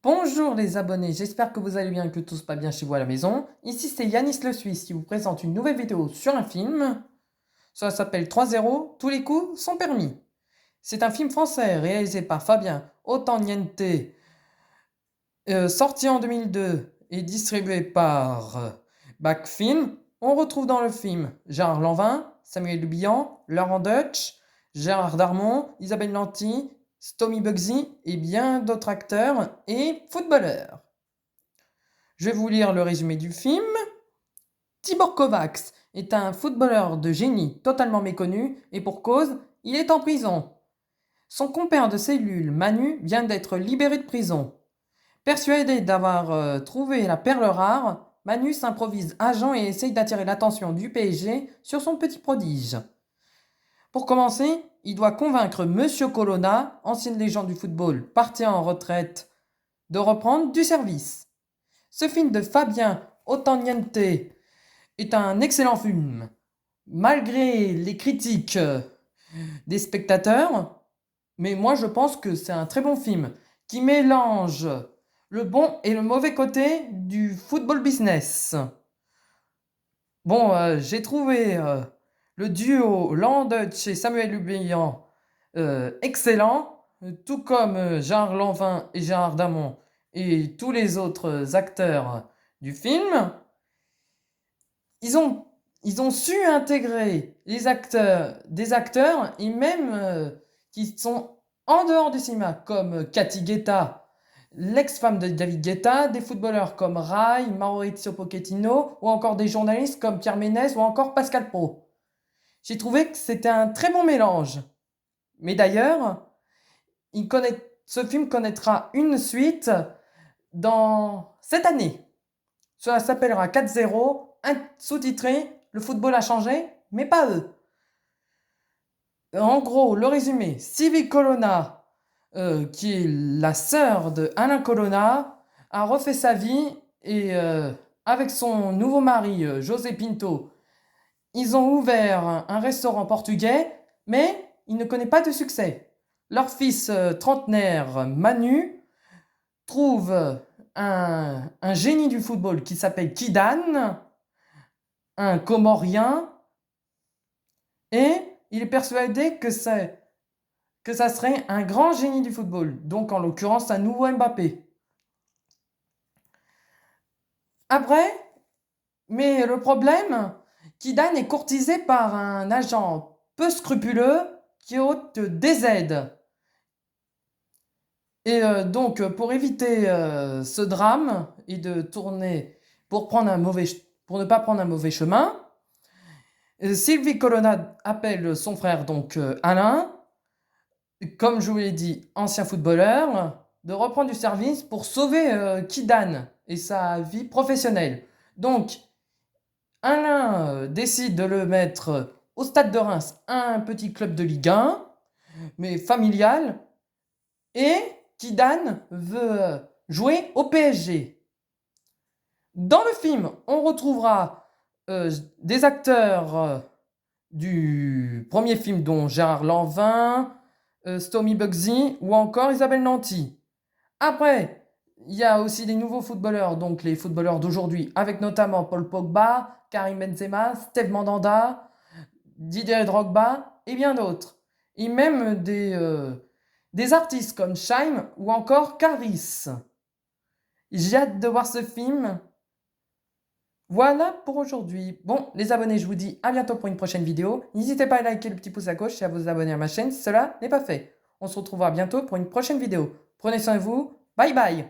Bonjour les abonnés, j'espère que vous allez bien et que tout se passe bien chez vous à la maison. Ici c'est Yanis le Suisse qui vous présente une nouvelle vidéo sur un film. Ça s'appelle 3-0, tous les coups sont permis. C'est un film français réalisé par Fabien Ottaniente, sorti en 2002 et distribué par Back Film. On retrouve dans le film Gérard Lanvin, Samuel Lubian, Laurent Deutsch, Gérard Darmon, Isabelle Nanty, Stomy Bugsy et bien d'autres acteurs et footballeurs. Je vais vous lire le résumé du film. Tibor Kovacs est un footballeur de génie totalement méconnu et pour cause, il est en prison. Son compère de cellule, Manu, vient d'être libéré de prison. Persuadé d'avoir trouvé la perle rare, Manu s'improvise agent et essaye d'attirer l'attention du PSG sur son petit prodige. Pour commencer, il doit convaincre Monsieur Colonna, ancienne légende du football parti en retraite, de reprendre du service. Ce film de Fabien Ottaniente est un excellent film. Malgré les critiques des spectateurs, mais moi je pense que c'est un très bon film qui mélange le bon et le mauvais côté du football business. Bon, j'ai trouvé le duo Laurent Deutsch et Samuel Lubian excellent, tout comme Gérard Lanvin et Gérard Damon et tous les autres acteurs du film. Ils ont, ils ont su intégrer des acteurs et même qui sont en dehors du cinéma, comme Cathy Guetta, l'ex-femme de David Guetta, des footballeurs comme Rai, Maurizio Pochettino, ou encore des journalistes comme Pierre Ménès ou encore Pascal Pro. J'ai trouvé que c'était un très bon mélange. Mais d'ailleurs, ce film connaîtra une suite dans cette année. Cela s'appellera 4-0, sous-titré Le football a changé, mais pas eux. En gros, le résumé, Sylvie Colonna, qui est la sœur de Alain Colonna, a refait sa vie et avec son nouveau mari, José Pinto, ils ont ouvert un restaurant portugais, mais il ne connaît pas de succès. Leur fils trentenaire, Manu, trouve un génie du football qui s'appelle Kidane, un Comorien, et il est persuadé que ça serait un grand génie du football, donc en l'occurrence un nouveau Mbappé. Après, mais le problème, Kidane est courtisé par un agent peu scrupuleux qui ôte des aides. Et donc, pour éviter ce drame et de tourner pour ne pas prendre un mauvais chemin, Sylvie Colonna appelle son frère, donc Alain, comme je vous l'ai dit, ancien footballeur, de reprendre du service pour sauver Kidane et sa vie professionnelle. Donc, Alain décide de le mettre au Stade de Reims, un petit club de Ligue 1, mais familial, et Kidane veut jouer au PSG. Dans le film, on retrouvera des acteurs du premier film, dont Gérard Lanvin, Stomy Bugsy ou encore Isabelle Nanty. Après, il y a aussi des nouveaux footballeurs, donc les footballeurs d'aujourd'hui, avec notamment Paul Pogba, Karim Benzema, Steve Mandanda, Didier Drogba et bien d'autres. Et même des artistes comme Shaim ou encore Caris. J'ai hâte de voir ce film. Voilà pour aujourd'hui. Bon, les abonnés, je vous dis à bientôt pour une prochaine vidéo. N'hésitez pas à liker le petit pouce à gauche et à vous abonner à ma chaîne si cela n'est pas fait. On se retrouvera bientôt pour une prochaine vidéo. Prenez soin de vous. Bye bye.